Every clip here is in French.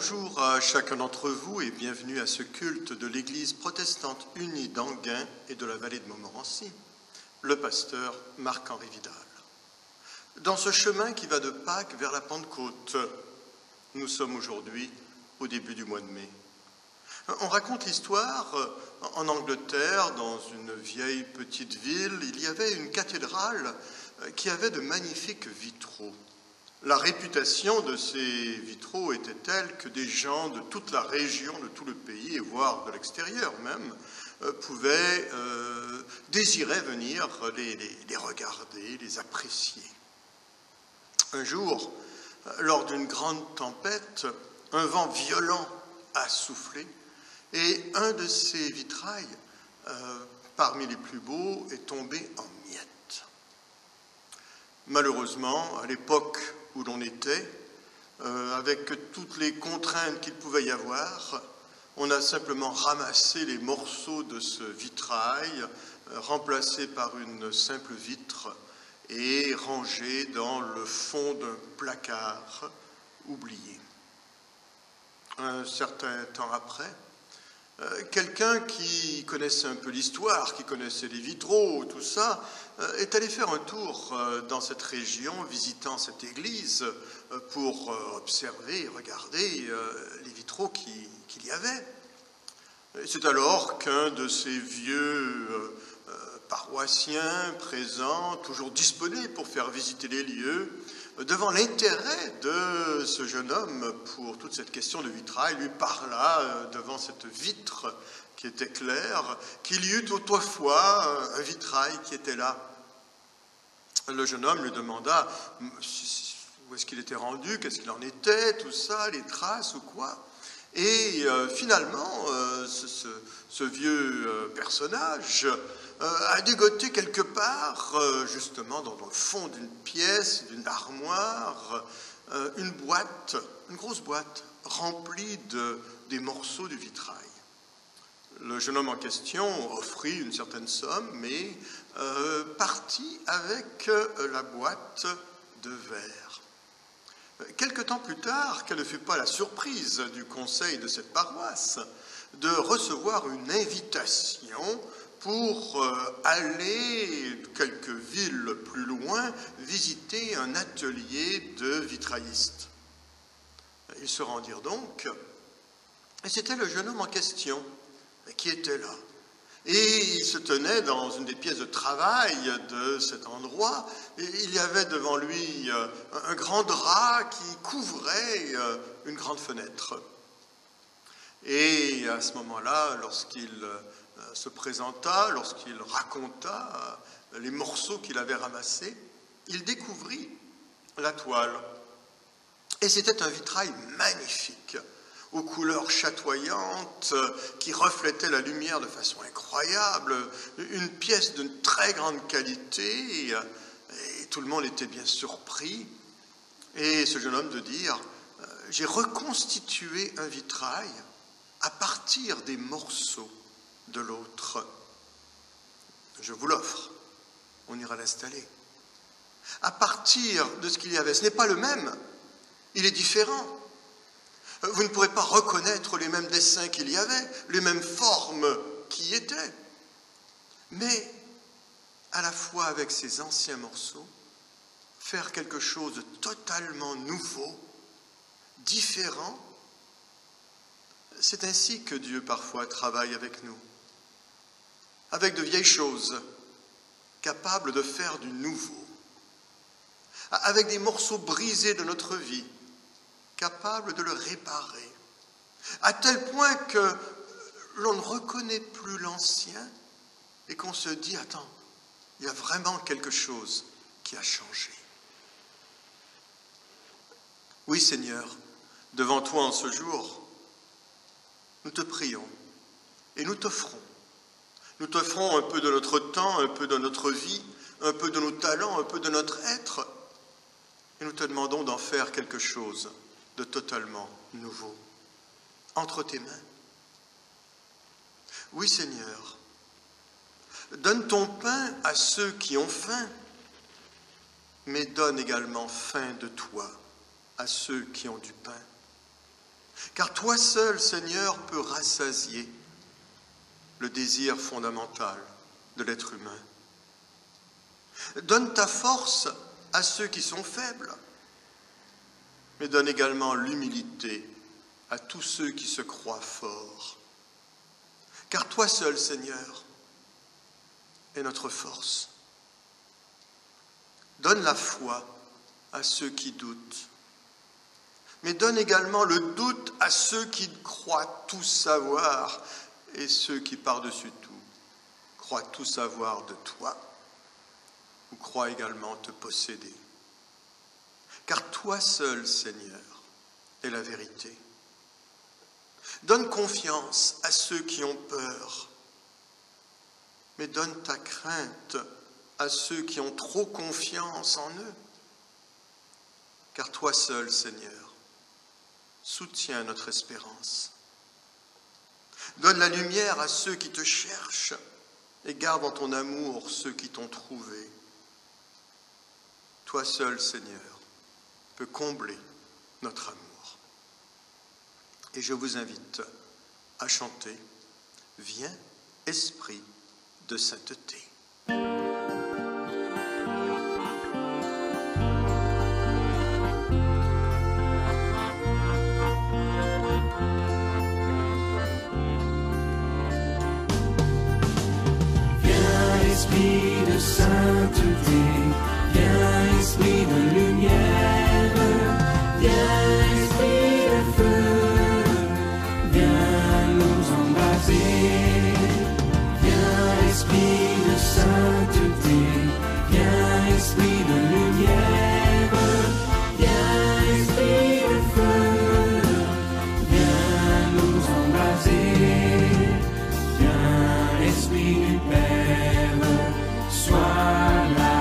Bonjour à chacun d'entre vous et bienvenue à ce culte de l'Église protestante unie d'Anguin et de la vallée de Montmorency, le pasteur Marc-Henri Vidal. Dans ce chemin qui va de Pâques vers la Pentecôte, nous sommes aujourd'hui au début du mois de mai. On raconte l'histoire en Angleterre, dans une vieille petite ville, il y avait une cathédrale qui avait de magnifiques vitraux. La réputation de ces vitraux était telle que des gens de toute la région, de tout le pays, et voire de l'extérieur même, pouvaient désirer venir les regarder, les apprécier. Un jour, lors d'une grande tempête, un vent violent a soufflé et un de ces vitrails, parmi les plus beaux, est tombé en miettes. Malheureusement, à l'époque où l'on était, avec toutes les contraintes qu'il pouvait y avoir, on a simplement ramassé les morceaux de ce vitrail, remplacé par une simple vitre et rangé dans le fond d'un placard oublié. Un certain temps après, quelqu'un qui connaissait un peu l'histoire, qui connaissait les vitraux, tout ça, est allé faire un tour dans cette région, visitant cette église, pour observer et regarder les vitraux qu'il y avait. C'est alors qu'un de ces vieux paroissiens présents, toujours disponible pour faire visiter les lieux, devant l'intérêt de ce jeune homme pour toute cette question de vitrail, lui parla devant cette vitre qui était claire, qu'il y eut autrefois un vitrail qui était là. Le jeune homme lui demanda où est-ce qu'il était rendu, qu'est-ce qu'il en était, tout ça, les traces ou quoi. Et finalement, ce vieux personnage a dégoté quelque part, justement dans le fond d'une pièce, d'une armoire, une boîte, une grosse boîte, remplie des morceaux du vitrail. Le jeune homme en question offrit une certaine somme, mais partit avec la boîte de verre. Quelque temps plus tard, quelle ne fut pas la surprise du conseil de cette paroisse de recevoir une invitation pour aller quelques villes plus loin visiter un atelier de vitrailliste. Ils se rendirent donc, et c'était le jeune homme en question qui était là. Et il se tenait dans une des pièces de travail de cet endroit, et il y avait devant lui un grand drap qui couvrait une grande fenêtre. Et à ce moment-là, lorsqu'il se présenta, lorsqu'il raconta les morceaux qu'il avait ramassés, il découvrit la toile. Et c'était un vitrail magnifique, aux couleurs chatoyantes, qui reflétait la lumière de façon incroyable, une pièce d'une très grande qualité, et tout le monde était bien surpris. Et ce jeune homme de dire, j'ai reconstitué un vitrail à partir des morceaux de l'autre. Je vous l'offre, on ira l'installer. À partir de ce qu'il y avait, ce n'est pas le même, il est différent. Vous ne pourrez pas reconnaître les mêmes dessins qu'il y avait, les mêmes formes qui y étaient. Mais, à la fois avec ces anciens morceaux, faire quelque chose de totalement nouveau, différent, c'est ainsi que Dieu parfois travaille avec nous. Avec de vieilles choses, capables de faire du nouveau. Avec des morceaux brisés de notre vie, capable de le réparer, à tel point que l'on ne reconnaît plus l'ancien et qu'on se dit, attends, il y a vraiment quelque chose qui a changé. Oui, Seigneur, devant toi en ce jour, nous te prions et nous t'offrons. Nous t'offrons un peu de notre temps, un peu de notre vie, un peu de nos talents, un peu de notre être, et nous te demandons d'en faire quelque chose de totalement nouveau, entre tes mains. Oui, Seigneur, donne ton pain à ceux qui ont faim, mais donne également faim de toi à ceux qui ont du pain. Car toi seul, Seigneur, peux rassasier le désir fondamental de l'être humain. Donne ta force à ceux qui sont faibles, mais donne également l'humilité à tous ceux qui se croient forts. Car toi seul, Seigneur, est notre force. Donne la foi à ceux qui doutent, mais donne également le doute à ceux qui croient tout savoir et ceux qui, par-dessus tout, croient tout savoir de toi ou croient également te posséder. Car toi seul, Seigneur, est la vérité. Donne confiance à ceux qui ont peur, mais donne ta crainte à ceux qui ont trop confiance en eux. Car toi seul, Seigneur, soutiens notre espérance. Donne la lumière à ceux qui te cherchent et garde en ton amour ceux qui t'ont trouvé. Toi seul, Seigneur, peux combler notre amour. Et je vous invite à chanter « Viens, Esprit de sainteté ». Esprit de sainteté, viens esprit de lumière, viens esprit de feu, viens nous embraser. Viens esprit de sainteté, viens esprit de lumière, viens esprit de feu, viens nous embraser. Viens esprit du Père, sois la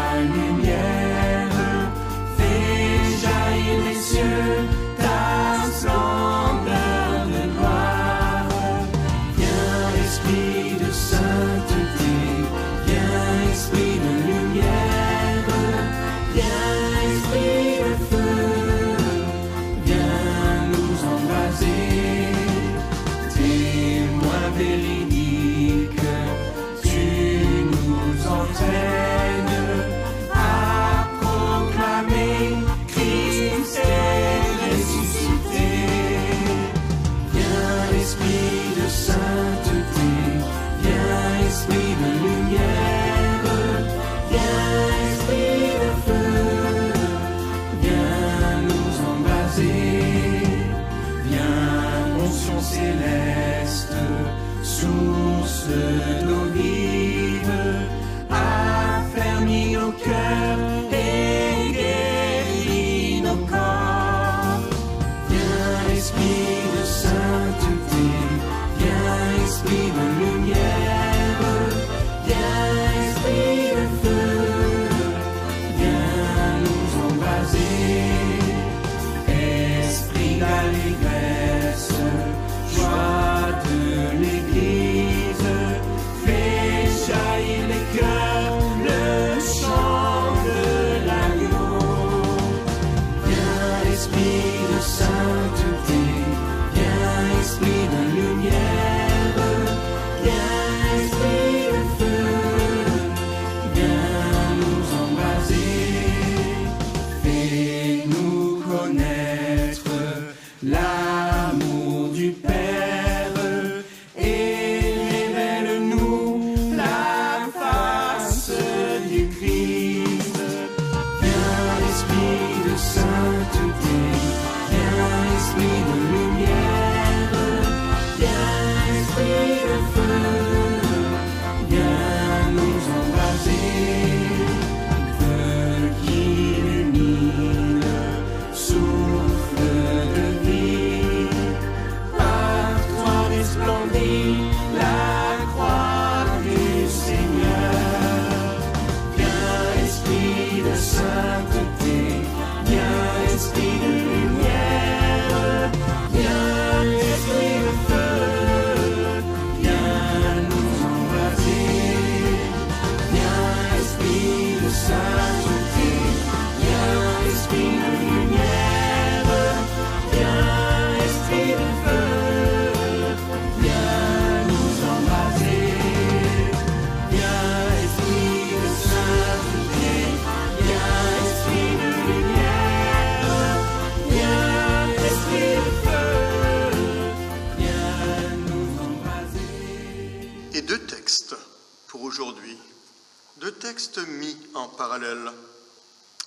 Deux textes mis en parallèle,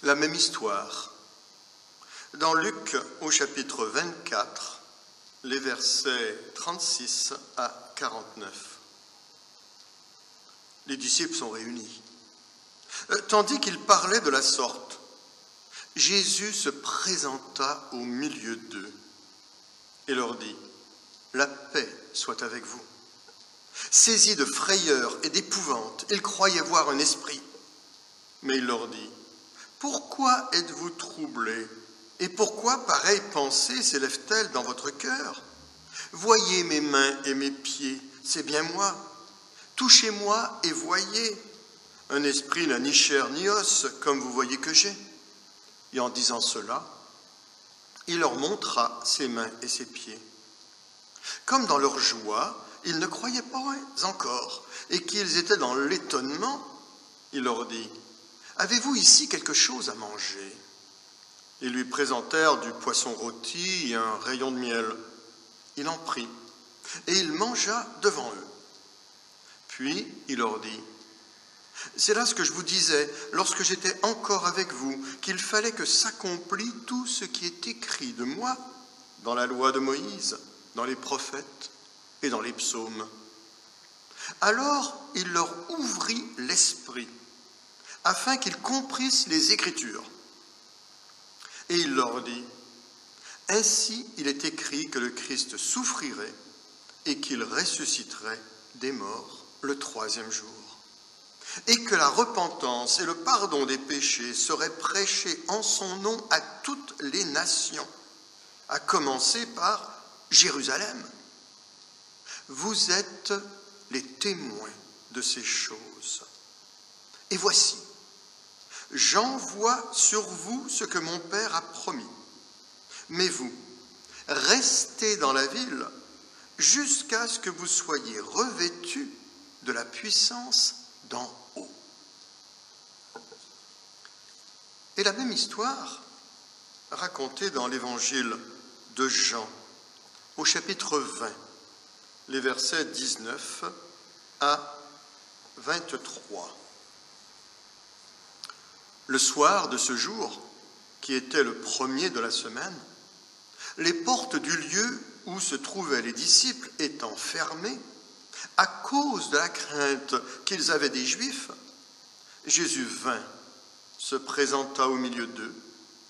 la même histoire. Dans Luc, au chapitre 24, les versets 36 à 49. Les disciples sont réunis. Tandis qu'ils parlaient de la sorte, Jésus se présenta au milieu d'eux et leur dit : « La paix soit avec vous. » Saisis de frayeur et d'épouvante, ils croyaient voir un esprit. Mais il leur dit : « Pourquoi êtes-vous troublés ? Et pourquoi pareille pensée s'élève-t-elle dans votre cœur ? Voyez mes mains et mes pieds, c'est bien moi. Touchez-moi et voyez. Un esprit n'a ni chair ni os, comme vous voyez que j'ai. » Et en disant cela, il leur montra ses mains et ses pieds. Comme dans leur joie, ils ne croyaient pas encore, et qu'ils étaient dans l'étonnement, il leur dit : « Avez-vous ici quelque chose à manger ? » Ils lui présentèrent du poisson rôti et un rayon de miel. Il en prit, et il mangea devant eux. Puis il leur dit : « C'est là ce que je vous disais, lorsque j'étais encore avec vous, qu'il fallait que s'accomplît tout ce qui est écrit de moi dans la loi de Moïse, dans les prophètes et dans les psaumes. » Alors il leur ouvrit l'esprit, afin qu'ils comprissent les Écritures. Et il leur dit : « Ainsi il est écrit que le Christ souffrirait et qu'il ressusciterait des morts le troisième jour, et que la repentance et le pardon des péchés seraient prêchés en son nom à toutes les nations, à commencer par Jérusalem. Vous êtes les témoins de ces choses. Et voici, j'envoie sur vous ce que mon Père a promis. Mais vous, restez dans la ville jusqu'à ce que vous soyez revêtus de la puissance d'en haut. » Et la même histoire racontée dans l'évangile de Jean, au chapitre 20, les versets 19 à 23. Le soir de ce jour, qui était le premier de la semaine, les portes du lieu où se trouvaient les disciples étant fermées, à cause de la crainte qu'ils avaient des Juifs, Jésus vint, se présenta au milieu d'eux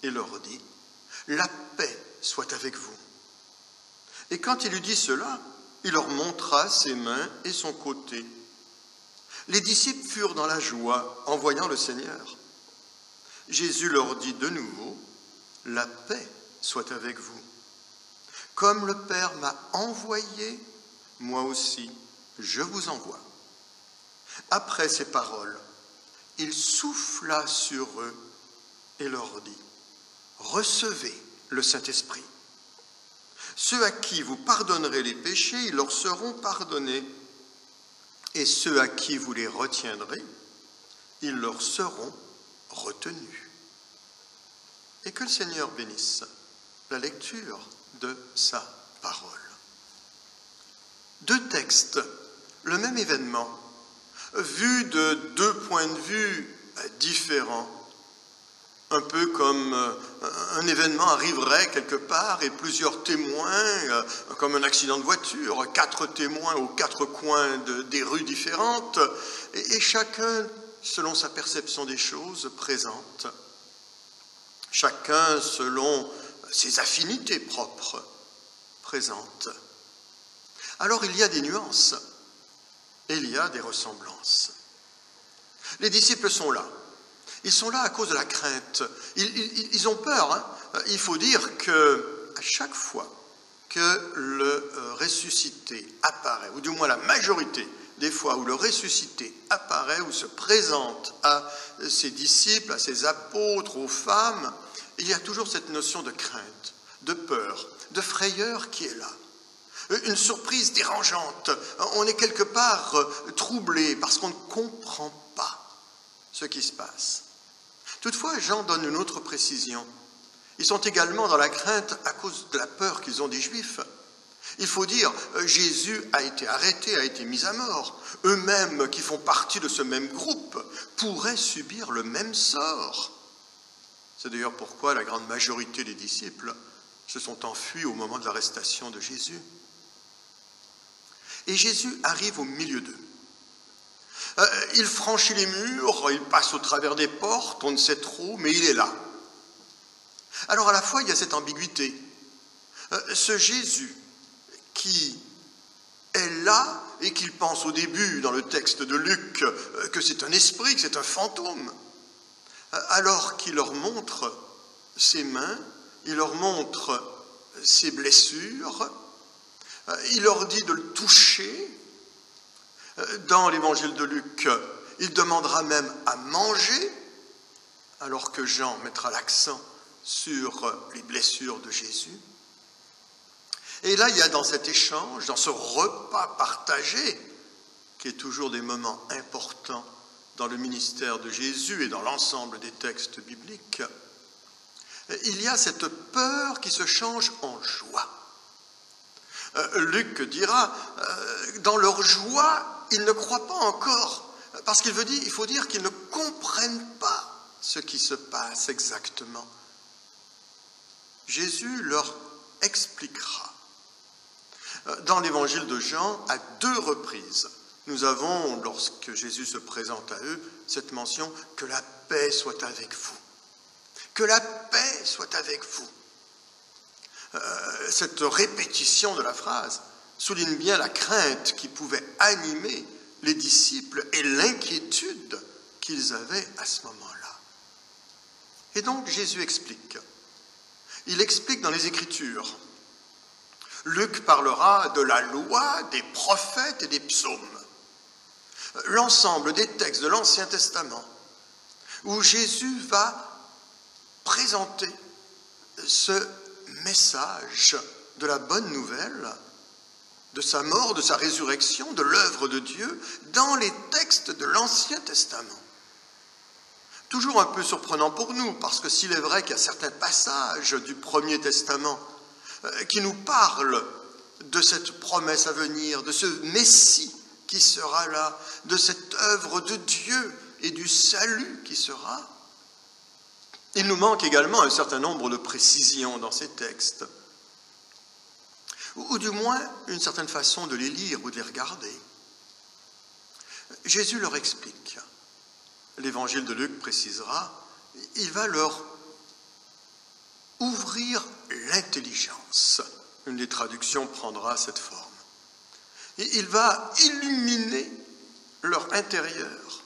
et leur dit : « La paix soit avec vous. » Et quand il eut dit cela, il leur montra ses mains et son côté. Les disciples furent dans la joie en voyant le Seigneur. Jésus leur dit de nouveau : « La paix soit avec vous. Comme le Père m'a envoyé, moi aussi, je vous envoie. » Après ces paroles, il souffla sur eux et leur dit : « Recevez le Saint-Esprit. Ceux à qui vous pardonnerez les péchés, ils leur seront pardonnés. Et ceux à qui vous les retiendrez, ils leur seront retenus. » Et que le Seigneur bénisse la lecture de sa parole. Deux textes, le même événement, vu de deux points de vue différents, un peu comme un événement arriverait quelque part et plusieurs témoins, comme un accident de voiture, 4 témoins aux 4 coins des rues différentes, et chacun, selon sa perception des choses, présente. Chacun, selon ses affinités propres, présente. Alors il y a des nuances et il y a des ressemblances. Les disciples sont là. Ils sont là à cause de la crainte. Ils ont peur. Il faut dire qu'à chaque fois que le ressuscité apparaît, ou du moins la majorité des fois où le ressuscité apparaît ou se présente à ses disciples, à ses apôtres, aux femmes, il y a toujours cette notion de crainte, de peur, de frayeur qui est là. Une surprise dérangeante. On est quelque part troublé parce qu'on ne comprend pas ce qui se passe. Toutefois, Jean donne une autre précision. Ils sont également dans la crainte à cause de la peur qu'ils ont des Juifs. Il faut dire, Jésus a été arrêté, a été mis à mort. Eux-mêmes, qui font partie de ce même groupe, pourraient subir le même sort. C'est d'ailleurs pourquoi la grande majorité des disciples se sont enfuis au moment de l'arrestation de Jésus. Et Jésus arrive au milieu d'eux. Il franchit les murs, il passe au travers des portes, on ne sait trop, mais il est là. Alors à la fois, il y a cette ambiguïté. Ce Jésus qui est là et qu'il pense au début, dans le texte de Luc, que c'est un esprit, que c'est un fantôme, alors qu'il leur montre ses mains, il leur montre ses blessures, il leur dit de le toucher. Dans l'évangile de Luc, il demandera même à manger, alors que Jean mettra l'accent sur les blessures de Jésus. Et là, il y a dans cet échange, dans ce repas partagé, qui est toujours des moments importants dans le ministère de Jésus et dans l'ensemble des textes bibliques, il y a cette peur qui se change en joie. Luc dira, dans leur joie, ils ne croient pas encore, parce il faut dire qu'ils ne comprennent pas ce qui se passe exactement. Jésus leur expliquera. Dans l'évangile de Jean, à 2 reprises, nous avons, lorsque Jésus se présente à eux, cette mention « que la paix soit avec vous ». Que la paix soit avec vous. Cette répétition de la phrase souligne bien la crainte qui pouvait animer les disciples et l'inquiétude qu'ils avaient à ce moment-là. Et donc Jésus explique. Il explique dans les Écritures. Luc parlera de la loi, des prophètes et des psaumes. L'ensemble des textes de l'Ancien Testament, où Jésus va présenter ce message de la bonne nouvelle, de sa mort, de sa résurrection, de l'œuvre de Dieu, dans les textes de l'Ancien Testament. Toujours un peu surprenant pour nous, parce que s'il est vrai qu'il y a certains passages du Premier Testament qui nous parlent de cette promesse à venir, de ce Messie qui sera là, de cette œuvre de Dieu et du salut qui sera, il nous manque également un certain nombre de précisions dans ces textes, ou du moins une certaine façon de les lire ou de les regarder. Jésus leur explique. L'évangile de Luc précisera, il va leur ouvrir l'intelligence. Une des traductions prendra cette forme. Et il va illuminer leur intérieur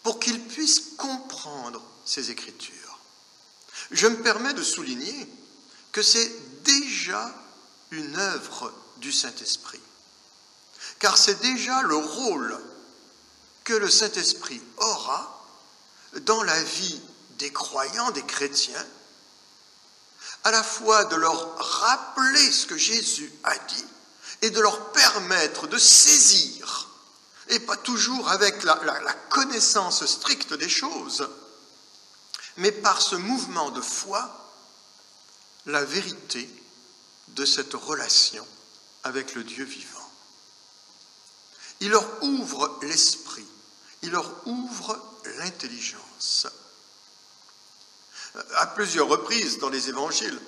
pour qu'ils puissent comprendre ces Écritures. Je me permets de souligner que c'est déjà une œuvre du Saint-Esprit, car c'est déjà le rôle que le Saint-Esprit aura dans la vie des croyants, des chrétiens, à la fois de leur rappeler ce que Jésus a dit et de leur permettre de saisir, et pas toujours avec la connaissance stricte des choses, mais par ce mouvement de foi, la vérité de cette relation avec le Dieu vivant. Il leur ouvre l'esprit, il leur ouvre l'intelligence. À plusieurs reprises dans les évangiles,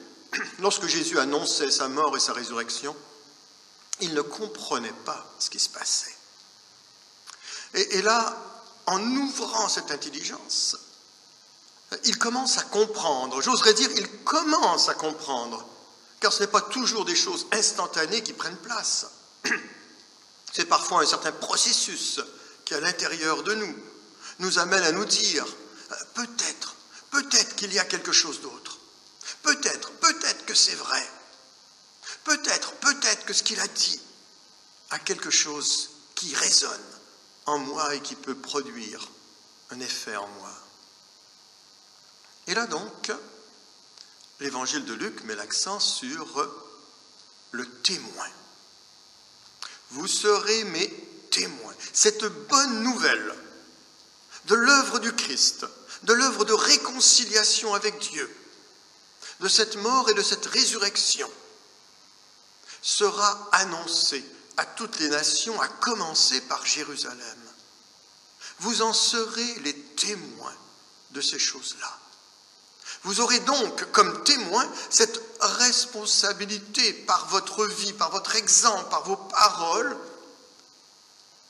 lorsque Jésus annonçait sa mort et sa résurrection, il ne comprenait pas ce qui se passait. Et là, en ouvrant cette intelligence, il commence à comprendre. J'oserais dire, il commence à comprendre, car ce n'est pas toujours des choses instantanées qui prennent place. C'est parfois un certain processus qui, à l'intérieur de nous, nous amène à nous dire, peut-être qu'il y a quelque chose d'autre. Peut-être que c'est vrai. Peut-être que ce qu'il a dit a quelque chose qui résonne en moi et qui peut produire un effet en moi. Et là donc, l'évangile de Luc met l'accent sur le témoin. Vous serez mes témoins. Cette bonne nouvelle de l'œuvre du Christ, de l'œuvre de réconciliation avec Dieu, de cette mort et de cette résurrection, sera annoncé à toutes les nations, à commencer par Jérusalem. Vous en serez les témoins de ces choses-là. Vous aurez donc comme témoin cette responsabilité par votre vie, par votre exemple, par vos paroles,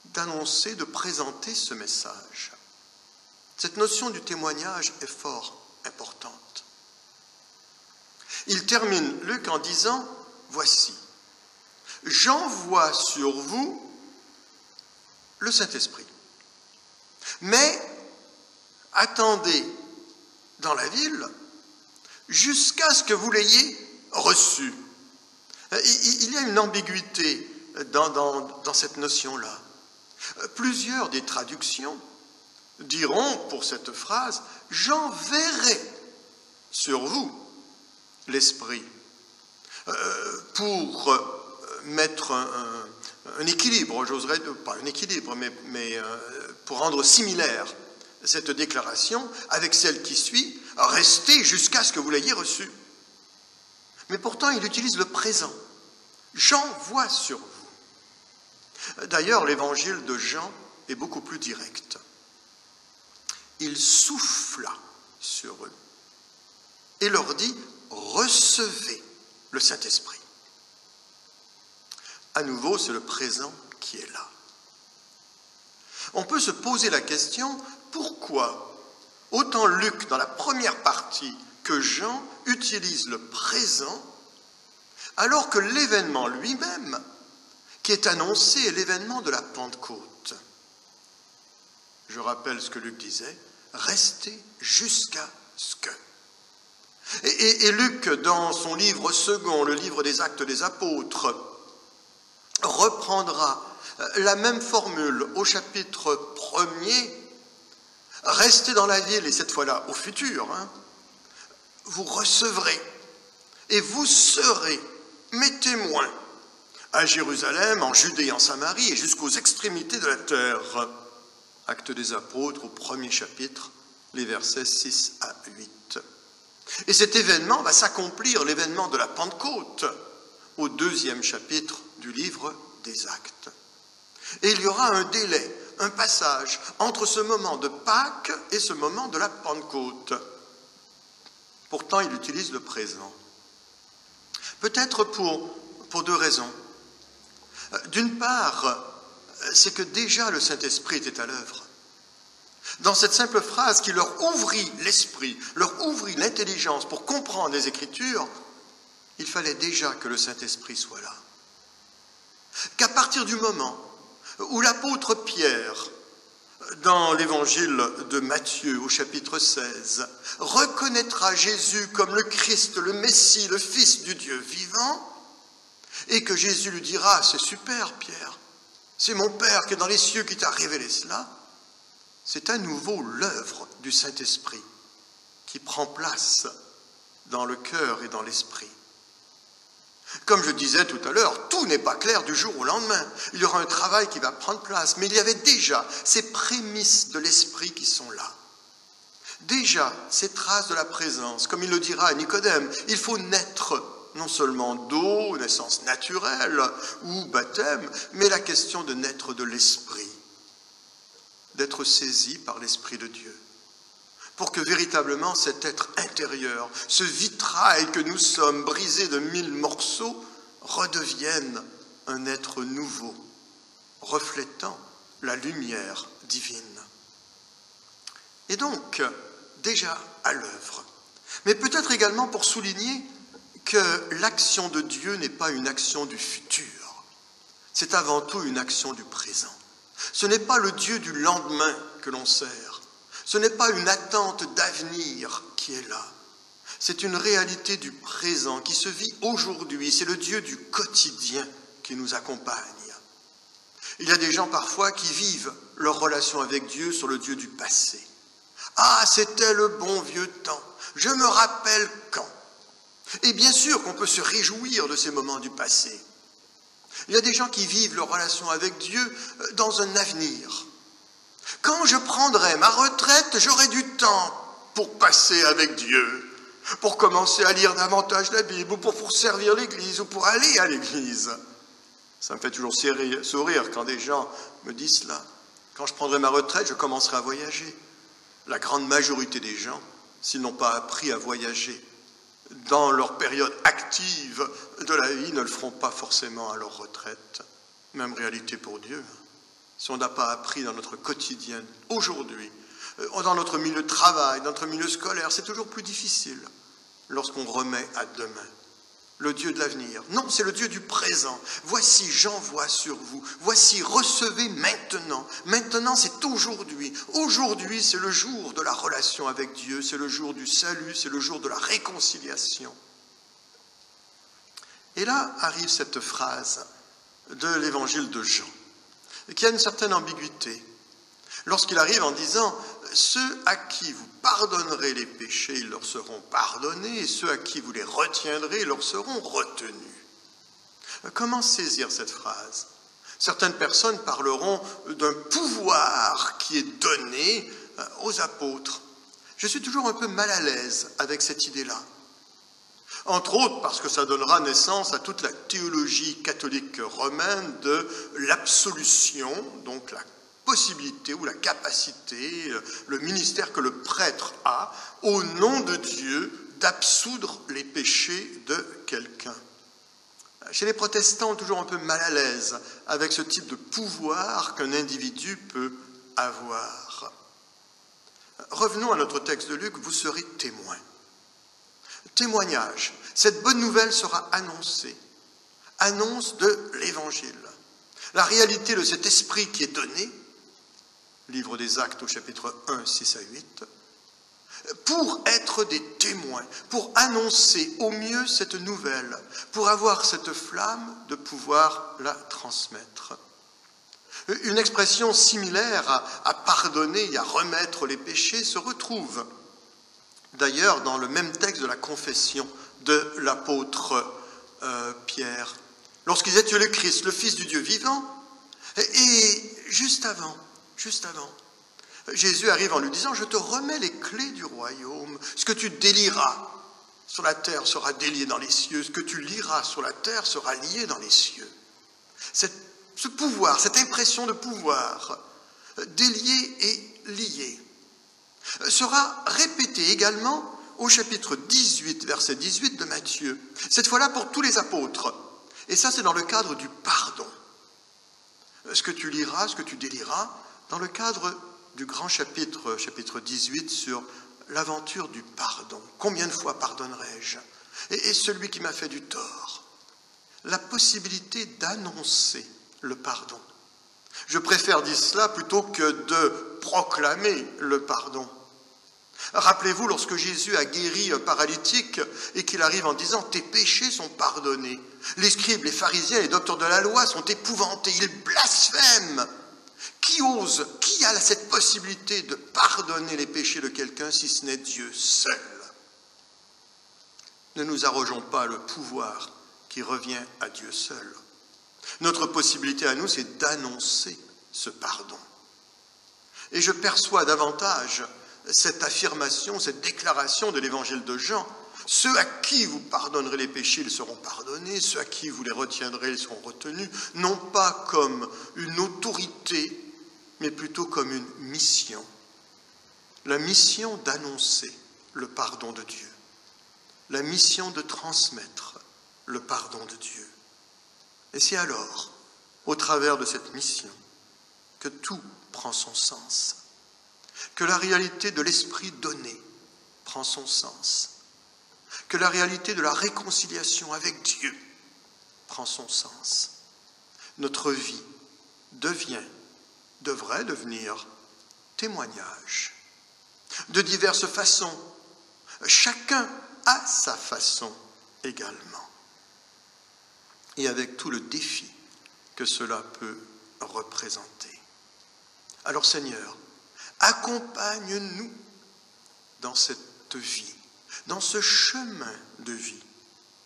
d'annoncer, de présenter ce message. Cette notion du témoignage est fort importante. Il termine Luc en disant « Voici, j'envoie sur vous le Saint-Esprit. Mais attendez dans la ville jusqu'à ce que vous l'ayez reçu. » Il y a une ambiguïté dans cette notion-là. Plusieurs des traductions diront pour cette phrase « J'enverrai sur vous l'Esprit » pour mettre un équilibre, j'oserais, pas un équilibre, mais pour rendre similaire cette déclaration avec celle qui suit « Restez jusqu'à ce que vous l'ayez reçu ». Mais pourtant, il utilise le présent. « J'envoie sur vous ». D'ailleurs, l'évangile de Jean est beaucoup plus direct. Il souffla sur eux et leur dit « Recevez le Saint-Esprit ». À nouveau, c'est le présent qui est là. On peut se poser la question, pourquoi autant Luc, dans la première partie, que Jean utilise le présent, alors que l'événement lui-même, qui est annoncé, est l'événement de la Pentecôte. Je rappelle ce que Luc disait, restez jusqu'à ce que. Et Luc, dans son livre second, le livre des Actes des Apôtres, reprendra la même formule au chapitre 1er, restez dans la ville, et cette fois-là au futur, vous recevrez et vous serez mes témoins à Jérusalem, en Judée, en Samarie et jusqu'aux extrémités de la terre. Actes des Apôtres au 1er chapitre, les versets 6 à 8. Et cet événement va s'accomplir, l'événement de la Pentecôte, au 2e chapitre du livre des Actes. Et il y aura un délai, un passage entre ce moment de Pâques et ce moment de la Pentecôte. Pourtant, il utilise le présent. Peut-être pour deux raisons. D'une part, c'est que déjà le Saint-Esprit était à l'œuvre. Dans cette simple phrase qui leur ouvrit l'esprit, leur ouvrit l'intelligence pour comprendre les Écritures, il fallait déjà que le Saint-Esprit soit là. Qu'à partir du moment où l'apôtre Pierre, dans l'évangile de Matthieu au chapitre 16, reconnaîtra Jésus comme le Christ, le Messie, le Fils du Dieu vivant, et que Jésus lui dira « C'est super, Pierre, c'est mon Père qui est dans les cieux qui t'a révélé cela », c'est à nouveau l'œuvre du Saint-Esprit qui prend place dans le cœur et dans l'esprit. Comme je disais tout à l'heure, tout n'est pas clair du jour au lendemain. Il y aura un travail qui va prendre place, mais il y avait déjà ces prémices de l'esprit qui sont là. Déjà ces traces de la présence, comme il le dira à Nicodème, il faut naître non seulement d'eau, naissance naturelle ou baptême, mais la question de naître de l'esprit, d'être saisi par l'Esprit de Dieu, pour que véritablement cet être intérieur, ce vitrail que nous sommes, brisé de 1000 morceaux, redevienne un être nouveau, reflétant la lumière divine. Et donc, déjà à l'œuvre, mais peut-être également pour souligner que l'action de Dieu n'est pas une action du futur, c'est avant tout une action du présent. Ce n'est pas le Dieu du lendemain que l'on sert, ce n'est pas une attente d'avenir qui est là, c'est une réalité du présent qui se vit aujourd'hui, c'est le Dieu du quotidien qui nous accompagne. Il y a des gens parfois qui vivent leur relation avec Dieu sur le Dieu du passé. Ah, c'était le bon vieux temps, je me rappelle quand. Et bien sûr qu'on peut se réjouir de ces moments du passé. Il y a des gens qui vivent leur relation avec Dieu dans un avenir. Quand je prendrai ma retraite, j'aurai du temps pour passer avec Dieu. pour commencer à lire davantage la Bible, ou pour servir l'Église, ou pour aller à l'Église. Ça me fait toujours sourire quand des gens me disent cela. Quand je prendrai ma retraite, je commencerai à voyager. La grande majorité des gens, s'ils n'ont pas appris à voyager dans leur période active de la vie, ne le feront pas forcément à leur retraite. Même réalité pour Dieu. Si on n'a pas appris dans notre quotidien, aujourd'hui, dans notre milieu de travail, dans notre milieu scolaire, c'est toujours plus difficile lorsqu'on remet à demain le Dieu de l'avenir. Non, c'est le Dieu du présent. Voici, j'envoie sur vous. Voici, recevez maintenant. Maintenant, c'est aujourd'hui. Aujourd'hui, c'est le jour de la relation avec Dieu. C'est le jour du salut. C'est le jour de la réconciliation. Et là arrive cette phrase de l'évangile de Jean, qui a une certaine ambiguïté. Lorsqu'il arrive en disant « Ceux à qui vous pardonnerez les péchés, ils leur seront pardonnés, et ceux à qui vous les retiendrez, ils leur seront retenus. » Comment saisir cette phrase? Certaines personnes parleront d'un pouvoir qui est donné aux apôtres. Je suis toujours un peu mal à l'aise avec cette idée-là. Entre autres parce que ça donnera naissance à toute la théologie catholique romaine de l'absolution, donc la possibilité ou la capacité, le ministère que le prêtre a, au nom de Dieu, d'absoudre les péchés de quelqu'un. Chez les protestants, on est toujours un peu mal à l'aise avec ce type de pouvoir qu'un individu peut avoir. Revenons à notre texte de Luc, vous serez témoins. Témoignage. Cette bonne nouvelle sera annoncée. Annonce de l'Évangile. La réalité de cet esprit qui est donné, livre des Actes au chapitre 1, 6 à 8, pour être des témoins, pour annoncer au mieux cette nouvelle, pour avoir cette flamme de pouvoir la transmettre. Une expression similaire à pardonner et à remettre les péchés se retrouve d'ailleurs dans le même texte de la confession de l'apôtre Pierre. Lorsqu'il disait « Tu es le Christ, le Fils du Dieu vivant », et juste avant, Jésus arrive en lui disant « Je te remets les clés du royaume. Ce que tu délieras sur la terre sera délié dans les cieux. Ce que tu lieras sur la terre sera lié dans les cieux. » Ce pouvoir, cette impression de pouvoir, délié et lié, sera répété également au chapitre 18, verset 18 de Matthieu. Cette fois-là pour tous les apôtres. Et ça, c'est dans le cadre du pardon. Ce que tu liras, ce que tu délieras, dans le cadre du grand chapitre 18 sur l'aventure du pardon. Combien de fois pardonnerai-je? Et celui qui m'a fait du tort. La possibilité d'annoncer le pardon. Je préfère dire cela plutôt que de proclamer le pardon. Rappelez-vous lorsque Jésus a guéri un paralytique et qu'il arrive en disant « Tes péchés sont pardonnés ». Les scribes, les pharisiens, les docteurs de la loi sont épouvantés, ils blasphèment. Qui a cette possibilité de pardonner les péchés de quelqu'un si ce n'est Dieu seul? Ne nous arrogeons pas le pouvoir qui revient à Dieu seul. Notre possibilité à nous, c'est d'annoncer ce pardon. Et je perçois davantage cette affirmation, cette déclaration de l'évangile de Jean. Ceux à qui vous pardonnerez les péchés, ils seront pardonnés. Ceux à qui vous les retiendrez, ils seront retenus. Non pas comme une autorité, mais plutôt comme une mission. La mission d'annoncer le pardon de Dieu. La mission de transmettre le pardon de Dieu. Et c'est alors, au travers de cette mission, que tout prend son sens. Que la réalité de l'esprit donné prend son sens. Que la réalité de la réconciliation avec Dieu prend son sens. Notre vie devrait devenir témoignage. De diverses façons. Chacun à sa façon également. Et avec tout le défi que cela peut représenter. Alors Seigneur, accompagne-nous dans cette vie, dans ce chemin de vie,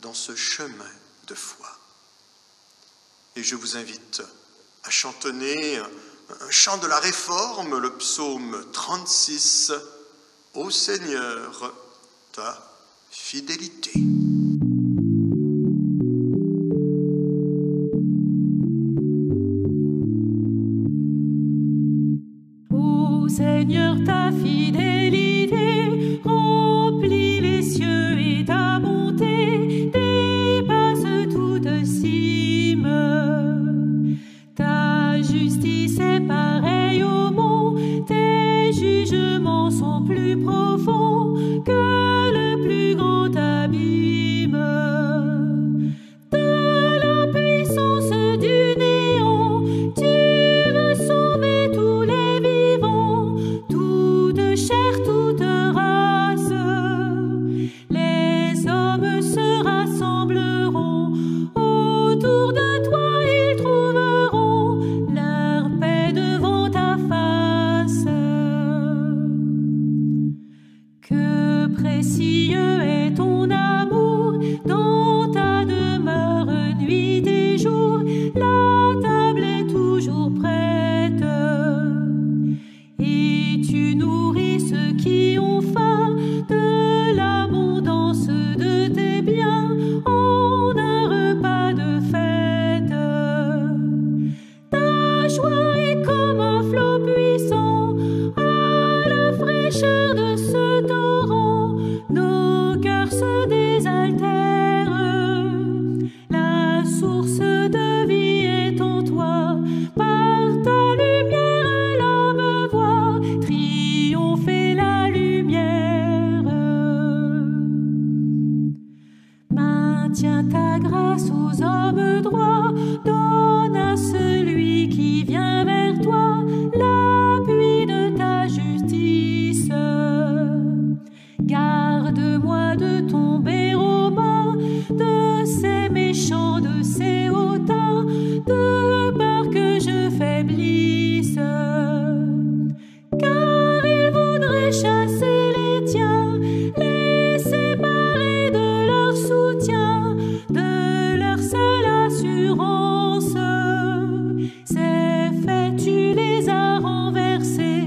dans ce chemin de foi. Et je vous invite à chantonner un chant de la Réforme, le psaume 36, « Ô Seigneur, ta fidélité. Ô Seigneur, ta fidélité remplit les cieux et ta bonté dépasse toute cime. Ta justice est pareille au mont, tes jugements sont plus profonds que le plus grand abîme. De la puissance du néant, tu veux sauver tous les vivants, toute chair, toute race. Les hommes se rassembleront autour de toi, ils trouveront leur paix devant ta face. Que précieux est ton amour dans ta demeure nuit et jour, la table est toujours prête. Et tu nourris ceux qui ont faim de l'abondance de tes biens en un repas de fête. Ta joie est comme un flot puissant à la fraîcheur de ce torrent. Nos cœurs se désaltèrent. La source de vie est en toi. Par ta lumière, l'homme voit triompher la lumière. Maintiens ta grâce aux hommes droits. Donne à celui qui vient vers toi l'appui de ta justice. Garde-moi de tomber aux mains de ces méchants, de ces hautains, de peur que je faiblisse. Car ils voudraient chasser les tiens, les séparer de leur soutien, de leur seule assurance. C'est fait, tu les as renversés,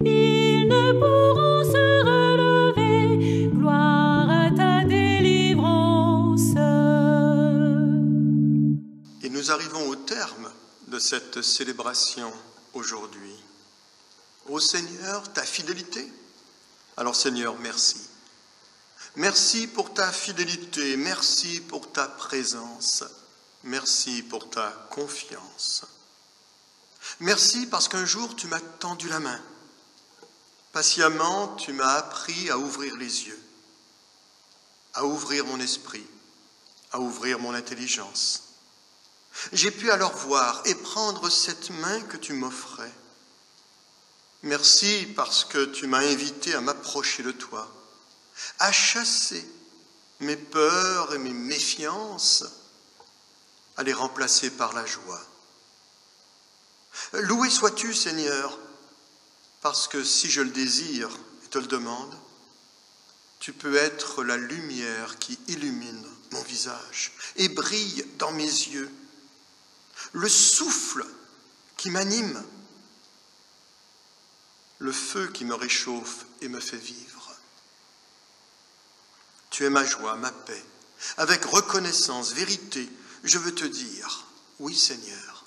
ils ne pourront se relever. Gloire à ta délivrance. Et nous arrivons au terme de cette célébration aujourd'hui. Ô Seigneur, ta fidélité. Alors Seigneur, merci. Merci pour ta fidélité, merci pour ta présence, merci pour ta confiance. Merci parce qu'un jour tu m'as tendu la main. Patiemment, tu m'as appris à ouvrir les yeux, à ouvrir mon esprit, à ouvrir mon intelligence. J'ai pu alors voir et prendre cette main que tu m'offrais. Merci parce que tu m'as invité à m'approcher de toi, à chasser mes peurs et mes méfiances, à les remplacer par la joie. Loué sois-tu, Seigneur, parce que si je le désire et te le demande, tu peux être la lumière qui illumine mon visage et brille dans mes yeux, le souffle qui m'anime, le feu qui me réchauffe et me fait vivre. Tu es ma joie, ma paix. Avec reconnaissance, vérité, je veux te dire, oui Seigneur,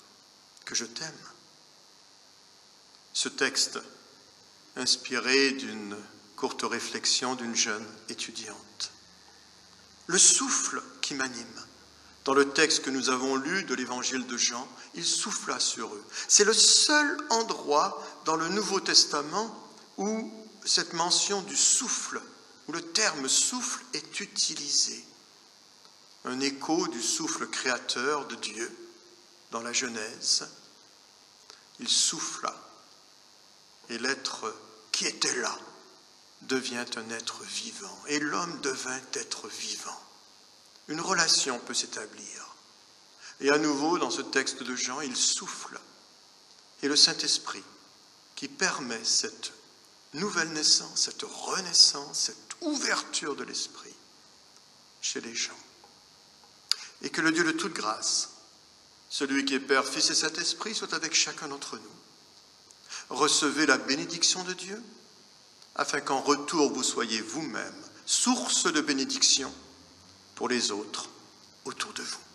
que je t'aime. Ce texte, inspiré d'une courte réflexion d'une jeune étudiante. Le souffle qui m'anime. Dans le texte que nous avons lu de l'évangile de Jean, il souffla sur eux. C'est le seul endroit dans le Nouveau Testament où cette mention du souffle, où le terme souffle est utilisé. Un écho du souffle créateur de Dieu dans la Genèse. Il souffla et l'être qui était là devient un être vivant. Et l'homme devint être vivant. Une relation peut s'établir. Et à nouveau, dans ce texte de Jean, il souffle. Et le Saint-Esprit, qui permet cette nouvelle naissance, cette renaissance, cette ouverture de l'esprit chez les gens. Et que le Dieu de toute grâce, celui qui est Père, Fils et Saint-Esprit, soit avec chacun d'entre nous. Recevez la bénédiction de Dieu, afin qu'en retour vous soyez vous-même source de bénédiction pour les autres autour de vous.